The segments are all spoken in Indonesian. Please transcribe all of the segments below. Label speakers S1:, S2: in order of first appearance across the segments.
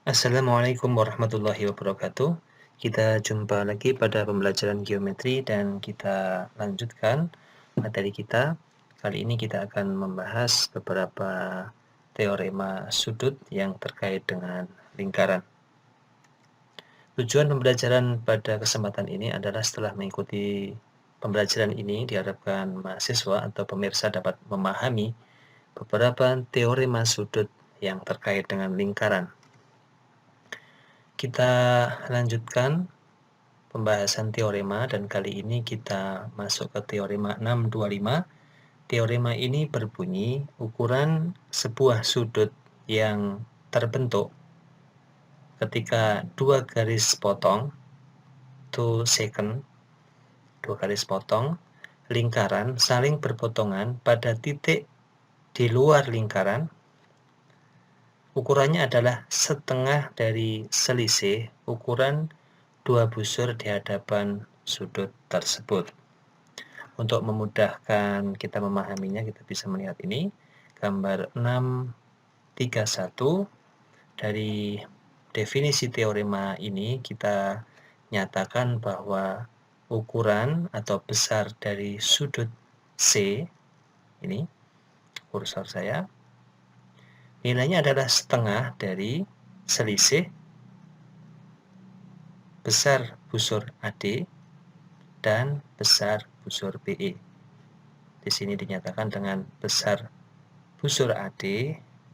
S1: Assalamualaikum warahmatullahi wabarakatuh. Kita jumpa lagi pada pembelajaran geometri dan kita lanjutkan materi kita. Kali ini kita akan membahas beberapa teorema sudut yang terkait dengan lingkaran. Tujuan pembelajaran pada kesempatan ini adalah setelah mengikuti pembelajaran ini diharapkan mahasiswa atau pemirsa dapat memahami beberapa teorema sudut yang terkait dengan lingkaran. Kita lanjutkan pembahasan teorema dan kali ini kita masuk ke teorema 625. Teorema ini berbunyi ukuran sebuah sudut yang terbentuk ketika dua garis potong lingkaran saling berpotongan pada titik di luar lingkaran. Ukurannya adalah setengah dari selisih ukuran dua busur di hadapan sudut tersebut. Untuk memudahkan kita memahaminya, kita bisa melihat ini gambar 631. Dari definisi teorema ini kita nyatakan bahwa ukuran atau besar dari sudut C, ini kursor saya, nilainya adalah setengah dari selisih besar busur AD dan besar busur BE. Di sini dinyatakan dengan besar busur AD,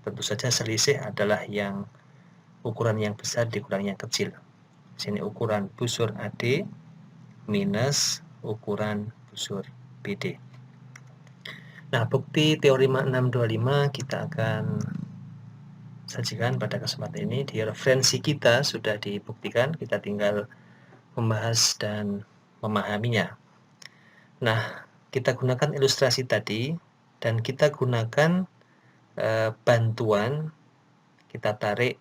S1: tentu saja selisih adalah yang ukuran yang besar dikurang yang kecil. Di sini ukuran busur AD minus ukuran busur BD. Nah, bukti teorema 625 kita akan sajikan pada kesempatan ini. Di referensi kita sudah dibuktikan, kita tinggal membahas dan memahaminya. Nah, kita gunakan ilustrasi tadi dan kita gunakan bantuan, kita tarik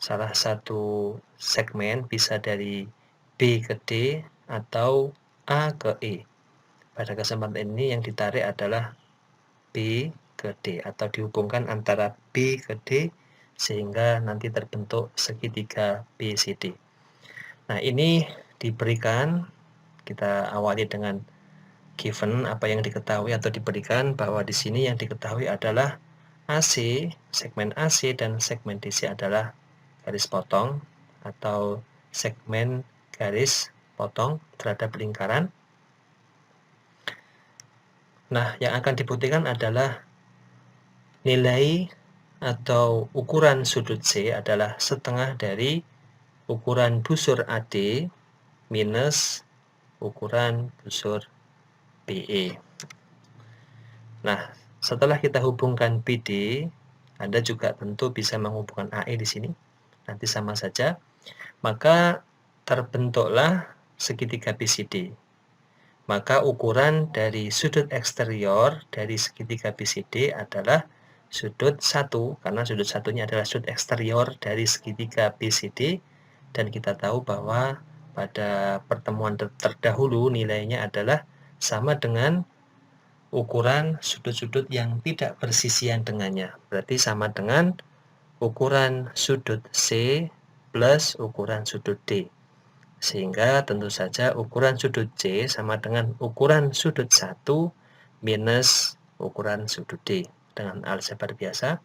S1: salah satu segmen, bisa dari B ke D atau A ke E. Pada kesempatan ini yang ditarik adalah B ke D atau dihubungkan antara B ke D sehingga nanti terbentuk segitiga BCD. Nah, ini diberikan, kita awali dengan given apa yang diketahui atau diberikan bahwa di sini yang diketahui adalah AC, segmen AC dan segmen DC adalah garis potong atau segmen garis potong terhadap lingkaran. Nah, yang akan dibuktikan adalah nilai atau ukuran sudut C adalah setengah dari ukuran busur AD minus ukuran busur BE. Nah, setelah kita hubungkan BD, Anda juga tentu bisa menghubungkan AE di sini. Nanti sama saja. Maka terbentuklah segitiga BCD. Maka ukuran dari sudut eksterior dari segitiga BCD adalah sudut 1, karena sudut satunya adalah sudut eksterior dari segitiga BCD, dan kita tahu bahwa pada pertemuan terdahulu nilainya adalah sama dengan ukuran sudut-sudut yang tidak bersisian dengannya. Berarti sama dengan ukuran sudut C plus ukuran sudut D. Sehingga tentu saja ukuran sudut C sama dengan ukuran sudut 1 minus ukuran sudut D dengan aljabar biasa.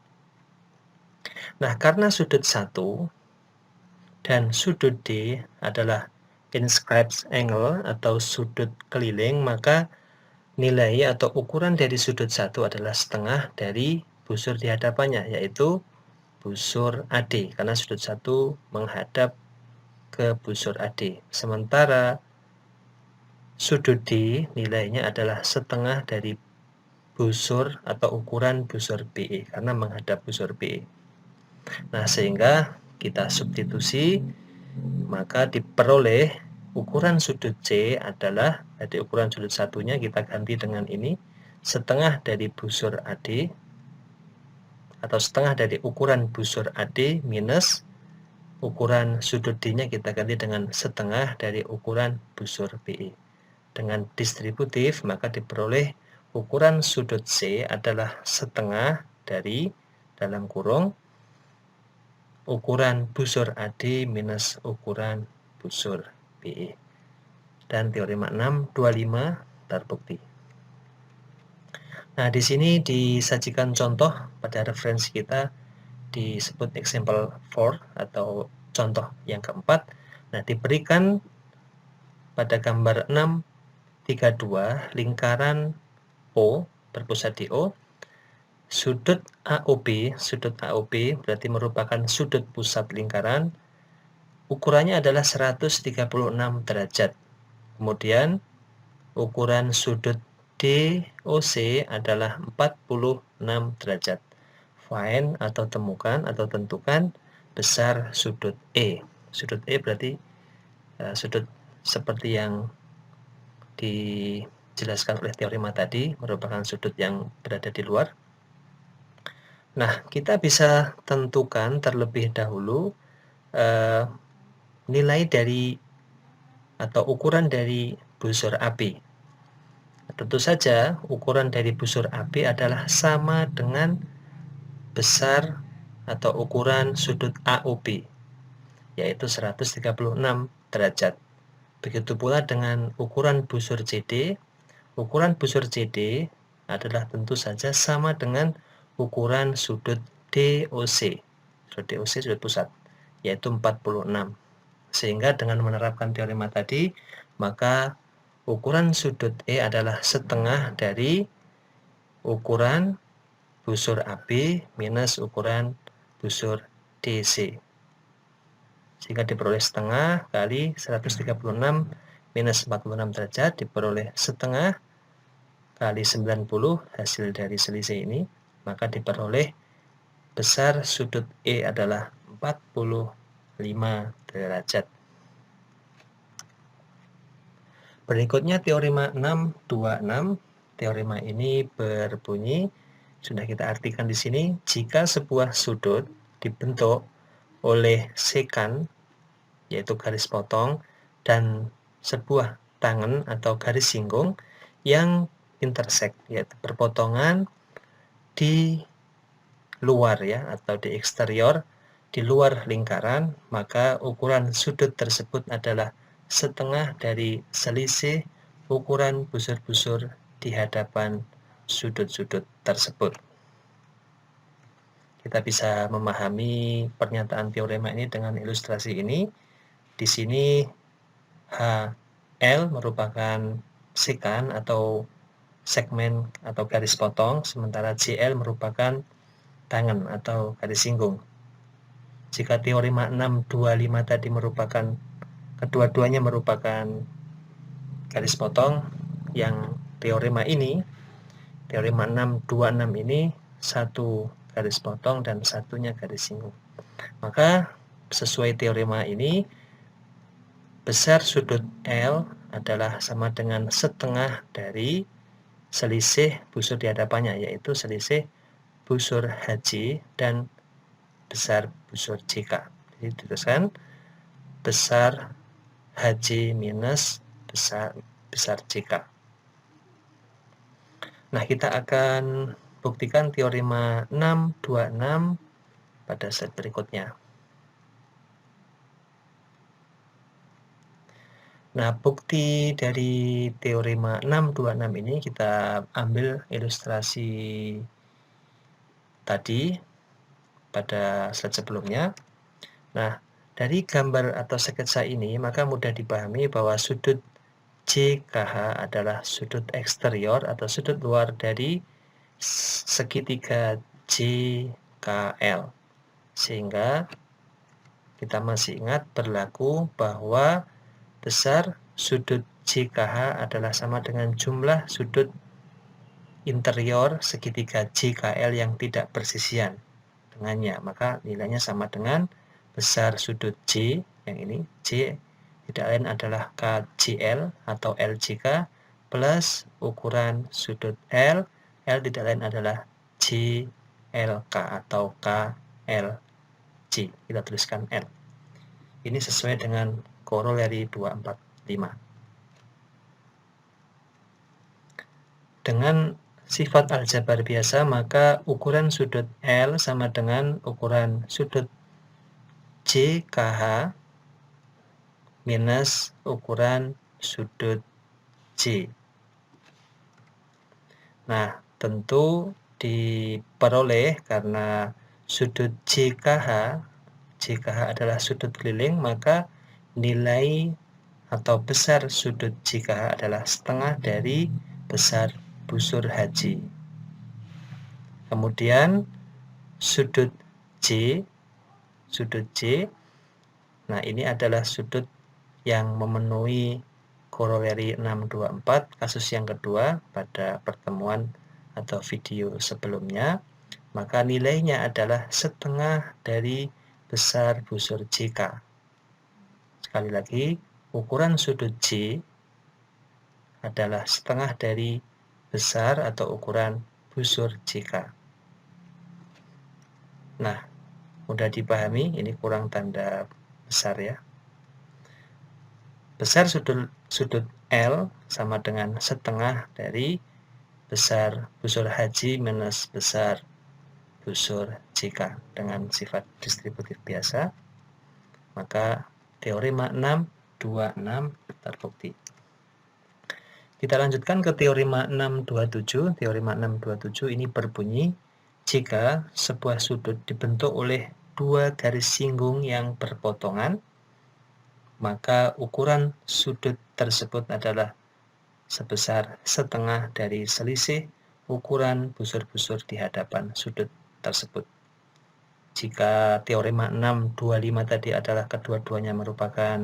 S1: Nah, karena sudut 1 dan sudut D adalah inscribed angle atau sudut keliling, maka nilai atau ukuran dari sudut 1 adalah setengah dari busur di hadapannya, yaitu busur AD, karena sudut 1 menghadap ke busur AD. Sementara sudut D nilainya adalah setengah dari busur atau ukuran busur BE karena menghadap busur BE. Nah, sehingga kita substitusi, maka diperoleh ukuran sudut C adalah, jadi ukuran sudut satunya kita ganti dengan ini, setengah dari busur AD atau setengah dari ukuran busur AD minus ukuran sudut D-nya kita ganti dengan setengah dari ukuran busur BE. Dengan distributif, maka diperoleh ukuran sudut C adalah setengah dari, dalam kurung, ukuran busur AD minus ukuran busur BE. Dan teorema 6, 25 terbukti. Nah, di sini disajikan contoh pada referensi kita disebut example 4 atau contoh yang keempat. Nah, diberikan pada gambar 6, 32 lingkaran O berpusat di O. Sudut AOB berarti merupakan sudut pusat lingkaran. Ukurannya adalah 136 derajat. Kemudian ukuran sudut DOC adalah 46 derajat. Find atau temukan atau tentukan besar sudut E. Sudut E berarti sudut seperti yang dijelaskan oleh teorema tadi, merupakan sudut yang berada di luar. Nah, kita bisa tentukan terlebih dahulu nilai dari atau ukuran dari busur AB. Tentu saja ukuran dari busur AB adalah sama dengan besar atau ukuran sudut AOB, yaitu 136 derajat. Begitu pula dengan ukuran busur CD. Ukuran busur CD adalah tentu saja sama dengan ukuran sudut DOC. Sudut DOC sudut pusat, yaitu 46. Sehingga dengan menerapkan teorema tadi, maka ukuran sudut E adalah setengah dari ukuran busur AB minus ukuran busur DC. Sehingga diperoleh setengah kali 136 minus 46 derajat diperoleh setengah kali 90 hasil dari selisih ini, maka diperoleh besar sudut E adalah 45 derajat. Berikutnya teorema 626. Teorema ini berbunyi, sudah kita artikan di sini, jika sebuah sudut dibentuk oleh sekan, yaitu garis potong, dan sebuah tangen atau garis singgung yang intersect, yaitu berpotongan di luar ya, atau di eksterior, di luar lingkaran, maka ukuran sudut tersebut adalah setengah dari selisih ukuran busur-busur di hadapan sudut-sudut tersebut. Kita bisa memahami pernyataan teorema ini dengan ilustrasi ini. Di sini HL merupakan sekan atau segmen atau garis potong, sementara CL merupakan tangen atau garis singgung. Jika teorema 625 tadi merupakan kedua-duanya merupakan garis potong, yang teorema 626 ini satu garis potong dan satunya garis singgung. Maka sesuai teorema ini, besar sudut L adalah sama dengan setengah dari selisih busur di hadapannya, yaitu selisih busur HJ dan besar busur JK. Jadi dituliskan besar HJ minus besar JK. Nah, kita akan buktikan teorema 626 pada slide berikutnya. Nah, bukti dari teorema 626 ini kita ambil ilustrasi tadi pada slide sebelumnya. Nah, dari gambar atau sketsa ini maka mudah dipahami bahwa sudut JKH adalah sudut eksterior atau sudut luar dari segitiga JKL. Sehingga kita masih ingat berlaku bahwa besar sudut JKH adalah sama dengan jumlah sudut interior segitiga JKL yang tidak bersisian dengannya. Maka nilainya sama dengan besar sudut J, yang ini J tidak lain adalah KJL atau LJK plus ukuran sudut L tidak lain adalah JLK atau KLJ. Kita tuliskan L. Ini sesuai dengan koroleri 245. Dengan sifat aljabar biasa, maka ukuran sudut L sama dengan ukuran sudut JKH minus ukuran sudut J. Nah, tentu diperoleh karena sudut JKH adalah sudut keliling, maka nilai atau besar sudut JKH adalah setengah dari besar busur HJ. Kemudian sudut J, nah ini adalah sudut yang memenuhi koroleri 624 kasus yang kedua pada pertemuan atau video sebelumnya, maka nilainya adalah setengah dari besar busur JK. Sekali lagi, ukuran sudut J adalah setengah dari besar atau ukuran busur JK. Nah, mudah dipahami, ini kurang tanda besar ya. Besar sudut L sama dengan setengah dari besar busur HJ minus besar busur JK dengan sifat distributif biasa. Maka teorema 626 terbukti. Kita lanjutkan ke teorema 627. Teorema 627 ini berbunyi, jika sebuah sudut dibentuk oleh dua garis singgung yang berpotongan, maka ukuran sudut tersebut adalah sebesar setengah dari selisih ukuran busur-busur di hadapan sudut tersebut. Jika teorema 625 tadi adalah kedua-duanya merupakan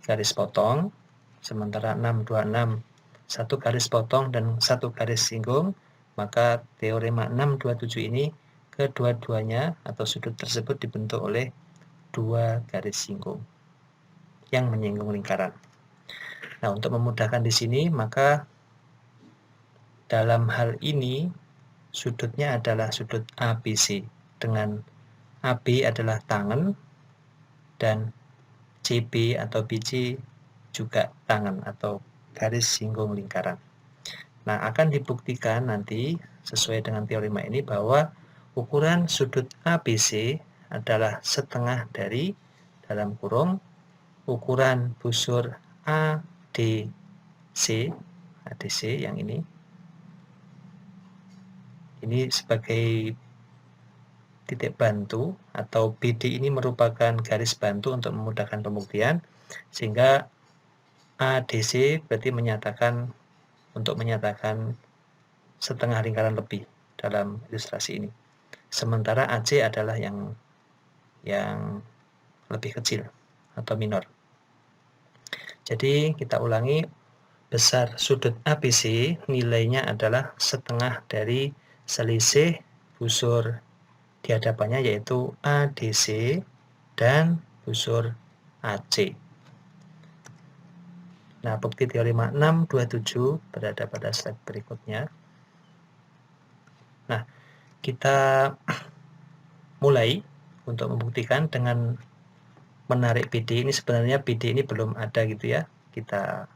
S1: garis potong, sementara 626 satu garis potong dan satu garis singgung, maka teorema 627 ini kedua-duanya atau sudut tersebut dibentuk oleh dua garis singgung yang menyinggung lingkaran. Nah, untuk memudahkan di sini, maka dalam hal ini sudutnya adalah sudut ABC, dengan AB adalah tangan dan CB atau BC juga tangan atau garis singgung lingkaran. Nah, akan dibuktikan nanti sesuai dengan teorema ini bahwa ukuran sudut ABC adalah setengah dari dalam kurung ukuran busur ADC yang ini sebagai titik bantu, atau BD ini merupakan garis bantu untuk memudahkan pembuktian, sehingga ADC berarti menyatakan setengah lingkaran lebih dalam ilustrasi ini. Sementara AC adalah yang lebih kecil atau minor. Jadi kita ulangi, besar sudut ABC nilainya adalah setengah dari selisih busur di hadapannya, yaitu ADC dan busur AC. Nah, bukti teorema 627 berada pada slide berikutnya. Nah, kita mulai untuk membuktikan dengan menarik BD. Ini sebenarnya BD ini belum ada gitu ya. Kita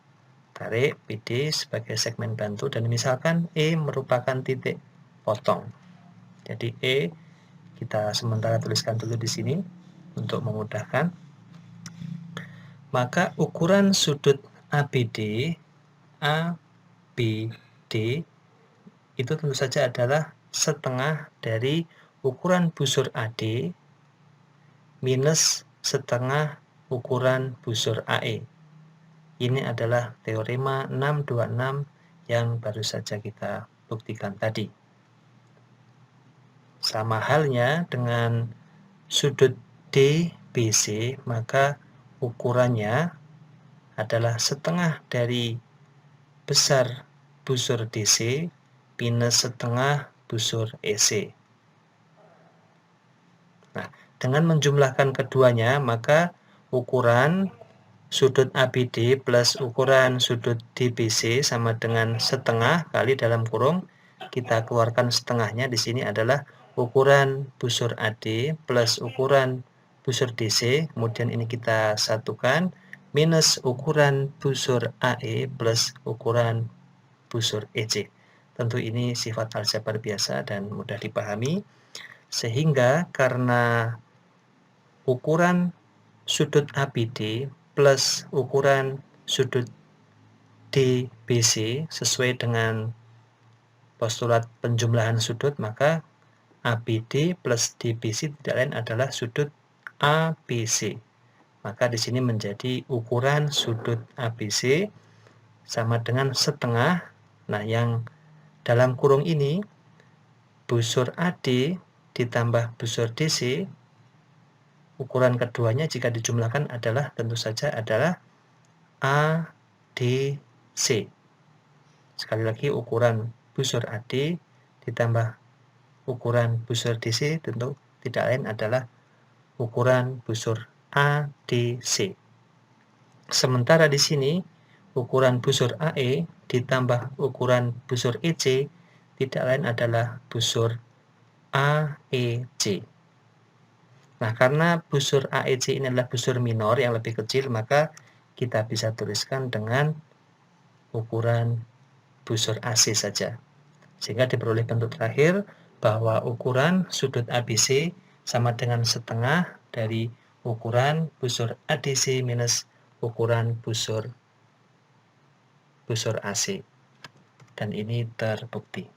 S1: tarik BD sebagai segmen bantu, dan misalkan E merupakan titik potong. Jadi E kita sementara tuliskan dulu di sini untuk memudahkan. Maka ukuran sudut ABD itu tentu saja adalah setengah dari ukuran busur AD minus setengah ukuran busur AE. Ini adalah teorema 626 yang baru saja kita buktikan tadi. Sama halnya dengan sudut DBC, maka ukurannya adalah setengah dari besar busur DC minus setengah busur EC. Nah, dengan menjumlahkan keduanya, maka ukuran sudut ABD plus ukuran sudut DBC sama dengan setengah kali dalam kurung, kita keluarkan setengahnya di sini adalah ukuran busur AD plus ukuran busur DC, kemudian ini kita satukan, minus ukuran busur AE plus ukuran busur EC. Tentu ini sifat aljabar biasa dan mudah dipahami, sehingga karena ukuran sudut ABD plus ukuran sudut DBC sesuai dengan postulat penjumlahan sudut, maka ABD plus DBC tidak lain adalah sudut ABC. Maka di sini menjadi ukuran sudut ABC sama dengan setengah. Nah, yang dalam kurung ini busur AD ditambah busur DC, ukuran keduanya jika dijumlahkan adalah tentu saja adalah ADC. Sekali lagi, ukuran busur AD ditambah ukuran busur DC tentu tidak lain adalah ukuran busur ADC. Sementara di sini ukuran busur AE ditambah ukuran busur EC tidak lain adalah busur AEC. Nah, karena busur AEC ini adalah busur minor yang lebih kecil, maka kita bisa tuliskan dengan ukuran busur AC saja. Sehingga diperoleh bentuk terakhir bahwa ukuran sudut ABC sama dengan setengah dari ukuran busur ADC minus ukuran busur AC. Dan ini terbukti.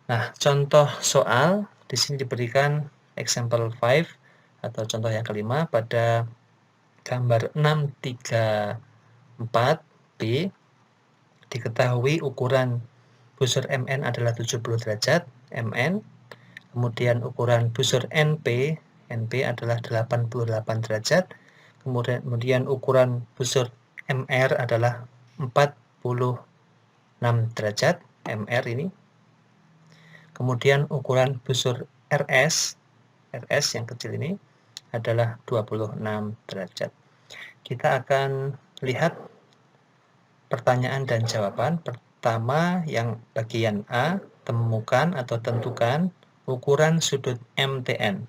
S1: Nah, contoh soal di sini diberikan example 5 atau contoh yang kelima pada gambar 634B. Diketahui ukuran busur MN adalah 70 derajat MN. Kemudian ukuran busur NP adalah 88 derajat. Kemudian ukuran busur MR adalah 46 derajat MR ini. Kemudian ukuran busur RS yang kecil ini adalah 26 derajat. Kita akan lihat pertanyaan dan jawaban. Pertama, yang bagian A, temukan atau tentukan ukuran sudut MTN.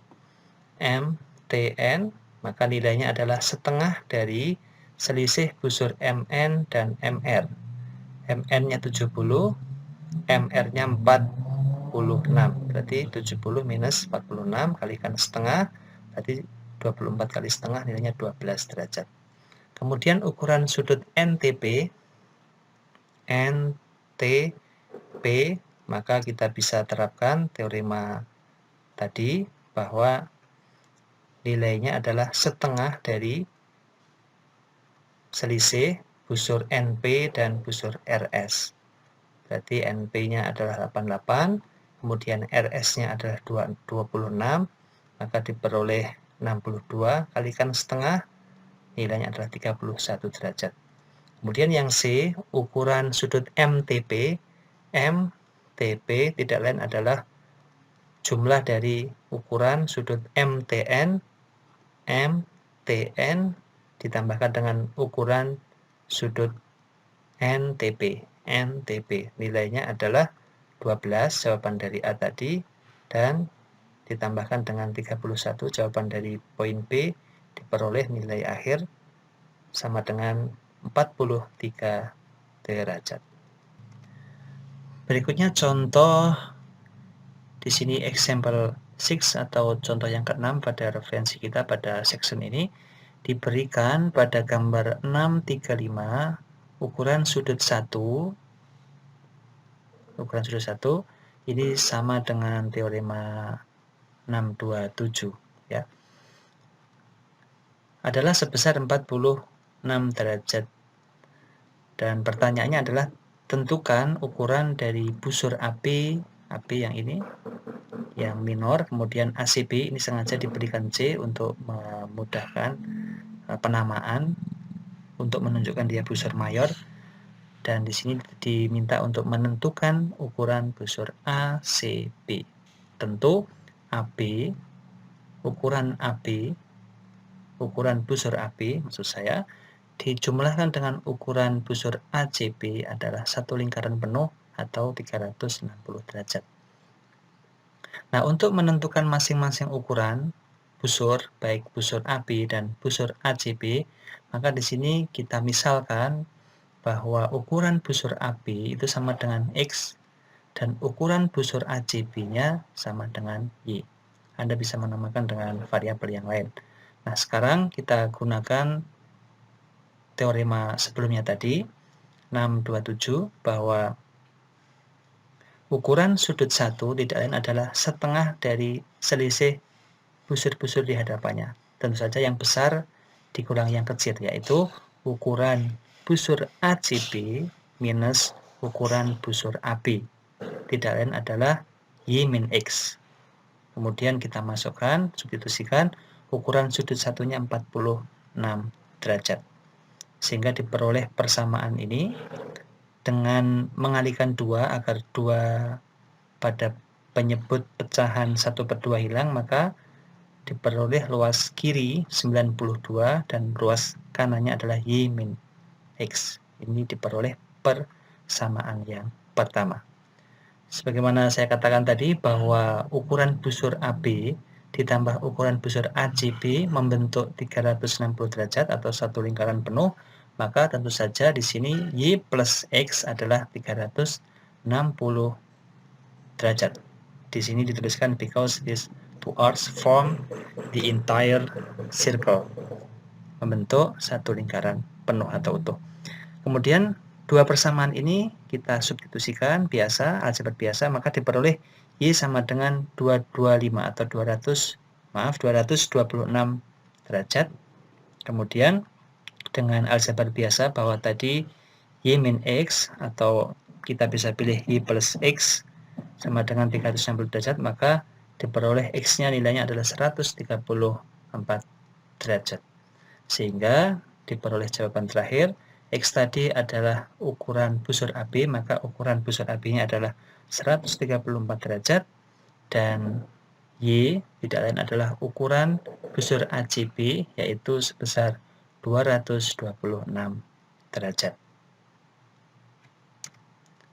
S1: MTN, maka nilainya adalah setengah dari selisih busur MN dan MR. MN-nya 70, MR-nya 46. Berarti 70 minus 46 kalikan setengah, berarti 24 kali setengah nilainya 12 derajat. Kemudian ukuran sudut NTP, maka kita bisa terapkan teorema tadi bahwa nilainya adalah setengah dari selisih busur NP dan busur RS. Berarti NP-nya adalah 88, kemudian RS-nya adalah 26, maka diperoleh 62 kalikan setengah, nilainya adalah 31 derajat. Kemudian yang C, ukuran sudut MTP tidak lain adalah jumlah dari ukuran sudut MTN ditambahkan dengan ukuran sudut NTP. Nilainya adalah 12, jawaban dari A tadi, dan ditambahkan dengan 31, jawaban dari poin B, diperoleh nilai akhir sama dengan 43 derajat. Berikutnya contoh di sini example 6 atau contoh yang ke-6 pada referensi kita pada section ini diberikan pada gambar 635 ukuran sudut 1 ini sama dengan teorema 627 ya. Adalah sebesar 46 derajat. Dan pertanyaannya adalah tentukan ukuran dari busur AB yang ini, yang minor, kemudian ACB ini sengaja diberikan C untuk memudahkan penamaan untuk menunjukkan dia busur mayor, dan di sini diminta untuk menentukan ukuran busur ACB. Tentu ukuran busur AB maksud saya dijumlahkan dengan ukuran busur ACB adalah satu lingkaran penuh atau 360 derajat. Nah, untuk menentukan masing-masing ukuran busur, baik busur AB dan busur ACB, maka di sini kita misalkan bahwa ukuran busur AB itu sama dengan X dan ukuran busur ACB-nya sama dengan Y. Anda bisa menamakan dengan variabel yang lain. Nah, sekarang kita gunakan teorema sebelumnya tadi, 627, bahwa ukuran sudut 1 tidak lain adalah setengah dari selisih busur-busur di hadapannya. Tentu saja yang besar dikurang yang kecil, yaitu ukuran busur ACB minus ukuran busur AB. Tidak lain adalah Y min X. Kemudian kita masukkan, substitusikan, ukuran sudut satunya 46 derajat. Sehingga diperoleh persamaan ini dengan mengalihkan 2 agar 2 pada penyebut pecahan 1/2 hilang, maka diperoleh luas kiri 92 dan luas kanannya adalah Y min X. Ini diperoleh persamaan yang pertama. Sebagaimana saya katakan tadi bahwa ukuran busur AB ditambah ukuran busur ACB membentuk 360 derajat atau satu lingkaran penuh, maka tentu saja di sini Y plus X adalah 360 derajat. Di sini dituliskan because these two arcs form the entire circle, membentuk satu lingkaran penuh atau utuh. Kemudian dua persamaan ini kita substitusikan biasa, aljabar biasa, maka diperoleh Y sama dengan 225 atau 226 derajat. Kemudian dengan aljabar biasa bahwa tadi Y min X atau kita bisa pilih Y plus X sama dengan 360 derajat, maka diperoleh X-nya nilainya adalah 134 derajat. Sehingga diperoleh jawaban terakhir, X tadi adalah ukuran busur AB, maka ukuran busur AB-nya adalah 134 derajat, dan Y tidak lain adalah ukuran busur ACB, yaitu sebesar 226 derajat.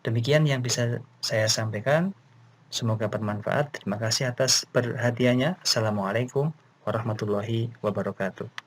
S1: Demikian yang bisa saya sampaikan. Semoga bermanfaat. Terima kasih atas perhatiannya. Assalamualaikum warahmatullahi wabarakatuh.